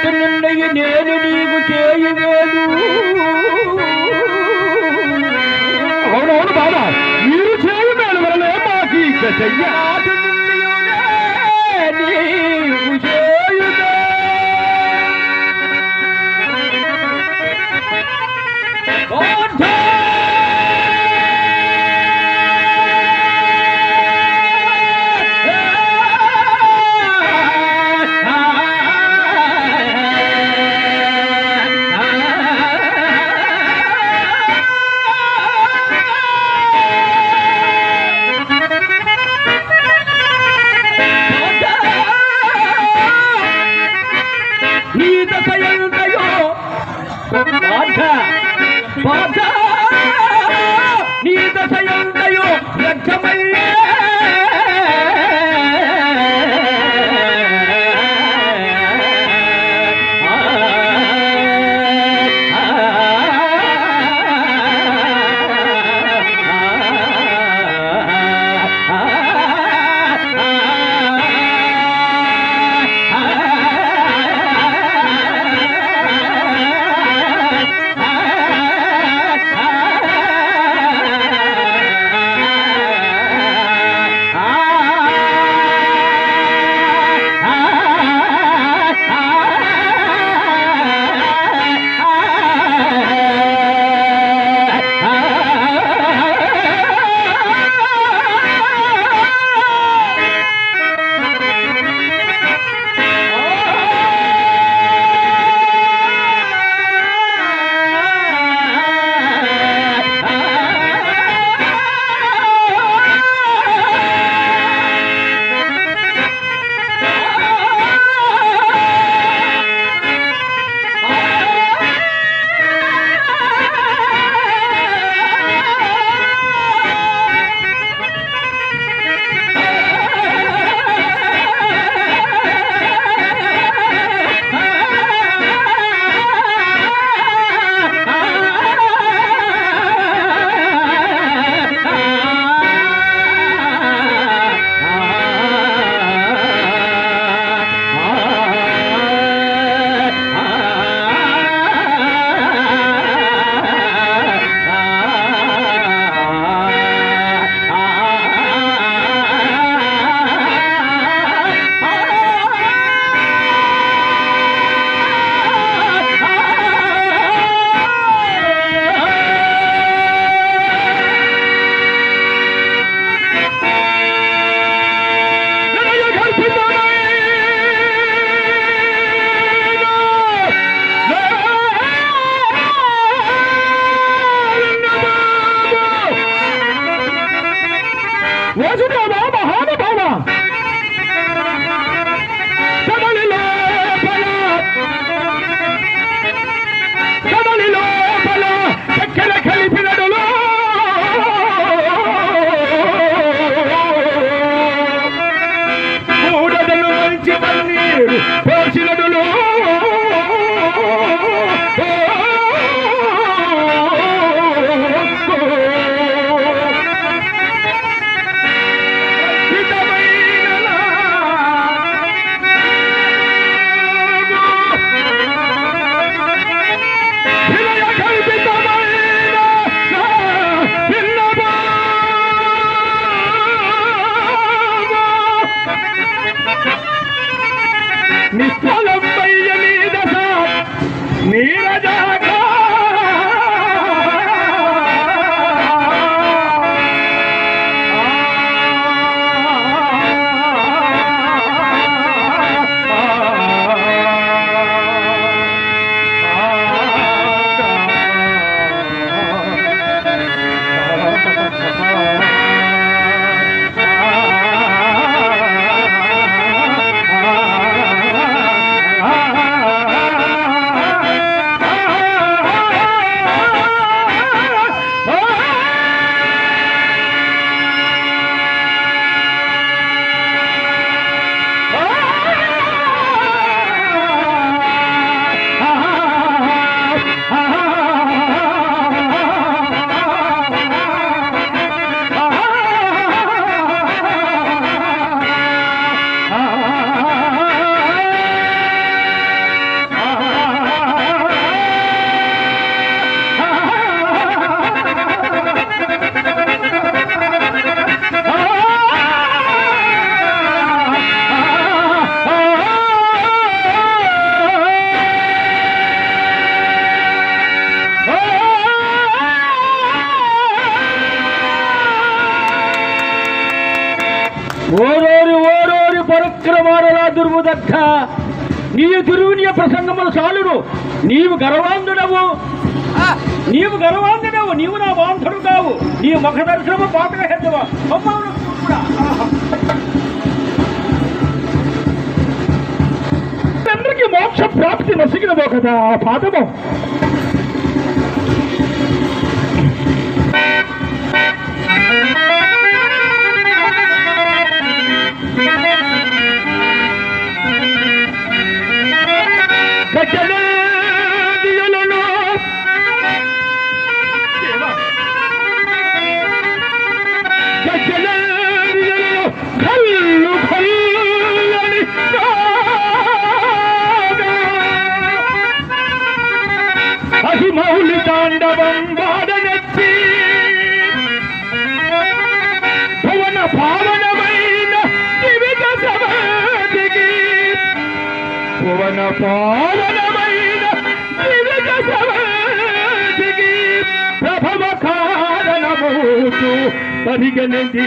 నాటి నుండి నేను నీకు చేయలేదు. అవునవును బాబా, మీరు చేయు మేలు వలనే మాకు ఇక చెయ్య. నాటి నుండి నీకు చేయుదా నీ దశయంతయో వ్యర్థమయ్యే. నీవు దగ్ధ నీ దుర్వినియ ప్రసంగములు చాలును. నీవు గర్వాంధుడవు, నీవు నా బాంధుడు కావు. నీ ముఖ దర్శనము పాతక హెద్దవా అందరికీ మోక్ష ప్రాప్తి నసిగినదో కదా ఆ పాదము. మౌలి తాండవం వాడనెత్తి భువన పావనమైన దివిజ సమాధికి ప్రభవ కారణమూతు పరిగణించి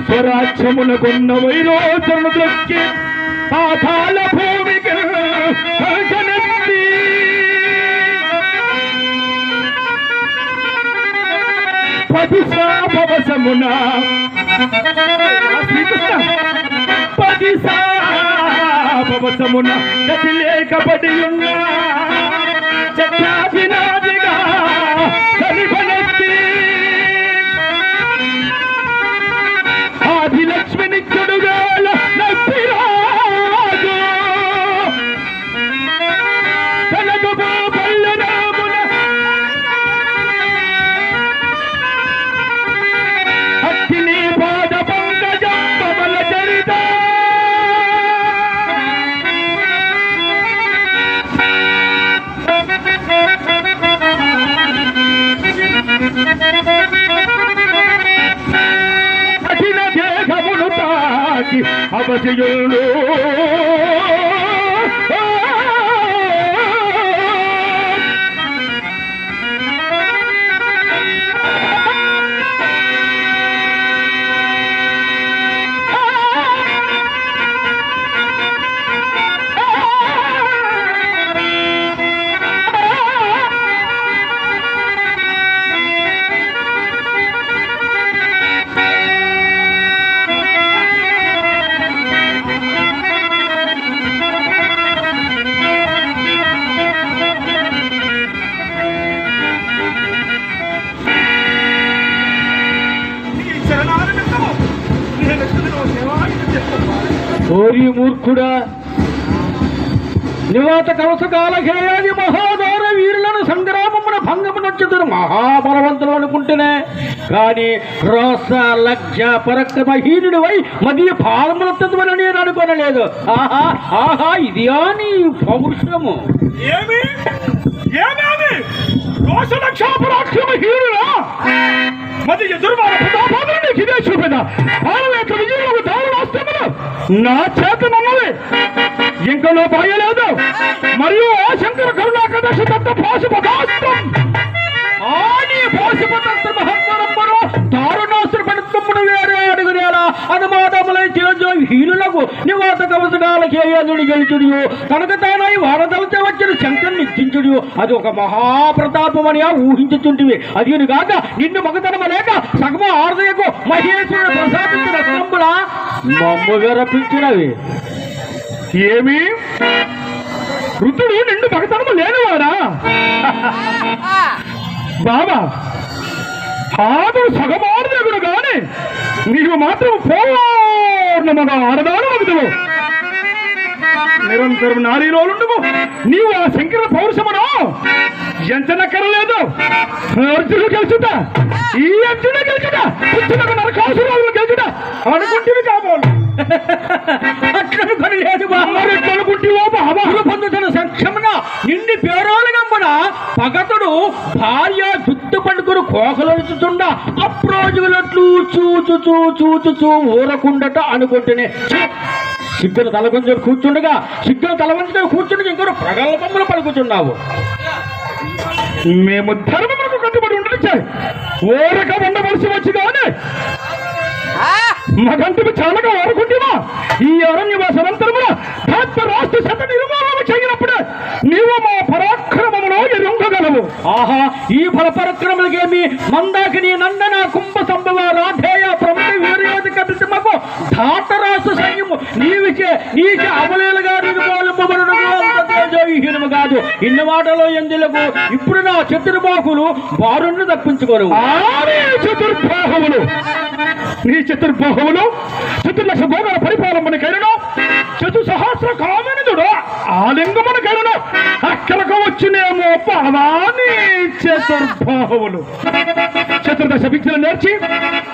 స్వరాజ్యమునకున్న వైరోచను దృక్కి పాతాళ భూమికి భజనెత్తి పదిశాపవశమున పదిశాపవశమున గతి లేకపడి ఉన్న చక్రాభినాదిగా సరిపనెత్తి ఆదిలక్ష్మిని చెడుగాల నప్పిరాజు తనకు పల్లెనామున అక్కిని పాద పంకజం పవల చరిత అవజయుడు ఓరి మూర్ఖుడా, నివాత కవసకాల హేయాది మహాదార వీరులను సంగ్రామమున భంగమునొచ్చుతున్న మహాబలవంతులు అనుకుంటేనే కానీ రోస లజ్జ పరక్రమహీనుడు వై మధ్య పాదములెత్తమని నేను అనుకోనలేదు. ఆహా ఆహా ఇదియా నీ పౌరుషము. ఏమి రోష లక్ష పరాక్రమహీనుడా మధ్య ఎదురువార ప్రతాపాదులు నీకు ఇదే చూపేదా పాలవేత విజయము దారుణాస్త్రములు నా చేత నన్నది ఇంకలో భయలేదు. మరియు ఆ శంకర కరుణాకదశ తత్వ పాశుపదాస్త్రం ఆని పాశుపదస్త్ర మహత్తరమ్మను దారుణాస్త్ర పడుతుమ్మను వేరే అడుగునేలా అనుమాదములై తేజో హీనులకు నివాత కవసగాలకి అయ్యాదుడు గెలుచుడు కనుక తానై వారదలతో వచ్చిన శంకరుని ఇచ్చించుడు అది ఒక మహాప్రతాపమని ఊహించుచుంటివి. అది కాక నిన్ను మగతనమలేక సగమ ఆర్దయకు మహేశ్వరుడు ప్రసాదించిన స్తంభుల మమ్ము విరపించినవి. ఏమి ఋతుడు నిండు మగతనము లేనివాడా బాబా? ఆదుడు సగమార్దగుడు గాని నీవు మాత్రం పూర్ణముగా ఆడదాను మగుదువు. నిరంతరం నారీలోనుండువు. నీవు ఆ శంకర పౌరుషమును ఎంచనక్కరలేదు. అర్జునుడు గెలుచుట, ఈ అర్జునుడు గెలుచుట, పుచ్చునకు నరకాసురాలను గెలుచుట అనుకుంటేవి కాబోలు. అట్లనుకొని లేదు మరెట్లనుకుంటేవో బాబా? పొందుతున్న సక్షమున నిండి పేరోలగమ్మున పగతుడు భార్య జుట్టు పట్టుకుని కోకలుచుతుండ అప్రోజులట్లు చూచు ఊరకుండట అనుకుంటేనే సిగ్గును తలకొంచుకొని కూర్చుండగా తల వంచుకొని కూర్చుండగా ఇంకొక ప్రగల్భములు పలుకుతున్నావు. మేము ధర్మములకు కట్టుబడి ఉంటే ఓరక ఉండవలసి వచ్చి కానీ మగంటివి చాలగా ఓరుకుంటేవా ఈ అరణ్యవాసనంతరమున రాష్ట్ర శత నిర్మాణము చేయనప్పుడే నీవు మా పరాక్రమములో ఎరుంగగలవు. ఆహా, ఈ ఫలపరక్రములకేమి మందాకిని నందన కుంభ సంభవ రాధేయ ప్రముఖ వీర్యోధిక ప్రతిమకు ధాతరాష్ట్ర సైన్యము నీవిచే అవలేలుగా నిర్మూలింపబడును కాదు. ఇన్ని మాటలో ఎందులకు ఇప్పుడు నా చతుర్బాహులు వారుణ్ణి తప్పించుకోరు. చతుర్బాహువులు నీ చతుర్బాహువులు చతుర్లక్ష భోగల పరిపాలనకైనను చతుసహస్ర కామనిదుడు ఆలింగమునకైనను అక్కలకు వచ్చినేమో పవాని చతుర్బాహువులు. చతుర్దశ విద్యలు నేర్చి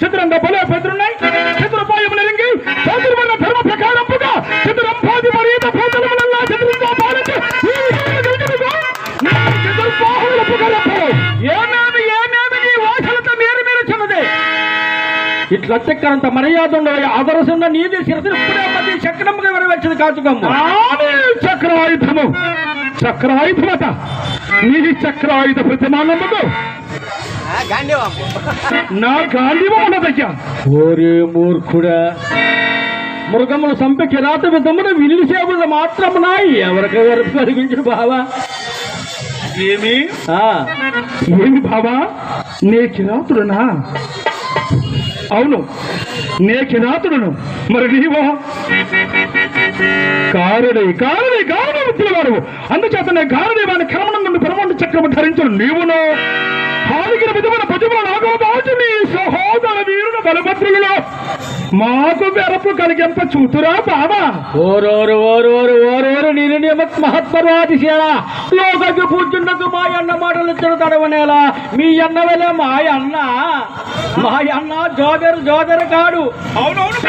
చతురంగ బలోపేతులున్నాయి. చతురుపాయములు ఎరింగి చతుర్వర్ణ ధర్మ ప్రకారముగా చతురంభాది మరీత భూతలములల్లా చతురంగా పాలించి చతుర్బాహువులు పుగరపు ఏమేమి నీ వాసలతో మీరు చిన్నదే ఇట్లా చక్కరంత మర్యాద ఉండవు. ఆదర్శంగా నీది శిరసులు ఇప్పుడే మధ్య చక్రముగా విరవచ్చింది కాచుకమ్మ. చక్రాయుధము చక్రాయుధమట నీ చక్రాయుధ ప్రతిమానముకు నా గాంధీవా ఉన్నదయ్యా. ఓరే మూర్ఖుడా, మృగములు సంపే కిరాత విధమున విల్లు సేవలు మాత్రమున ఎవరికెవరు కలిగించిన బావా. ఏమి ఏమి బావా, నే కిరాతుడునా? అవును, నే కిరాతుడును. మరి నీవో కారుడి వారు. అందుచేత నే గారుడి వాని క్రమణం నుండి పరమాండ చక్రము ధరించను. నీవును హాలిగిన విధమైన భుజముల నాగోదాచు నీ సహోదర వీరుల బలభద్రులలో మాకు వెరపు కలిగింప చూతురా బావా. ఓరోరు నేను మహత్మరాదిశేలా లోకకి పూజుండకు మా అన్న మాటలు ఇచ్చిన తడవనేలా మీ అన్న వెళ్ళే మా అన్న జోదరు కాడు. అవునవును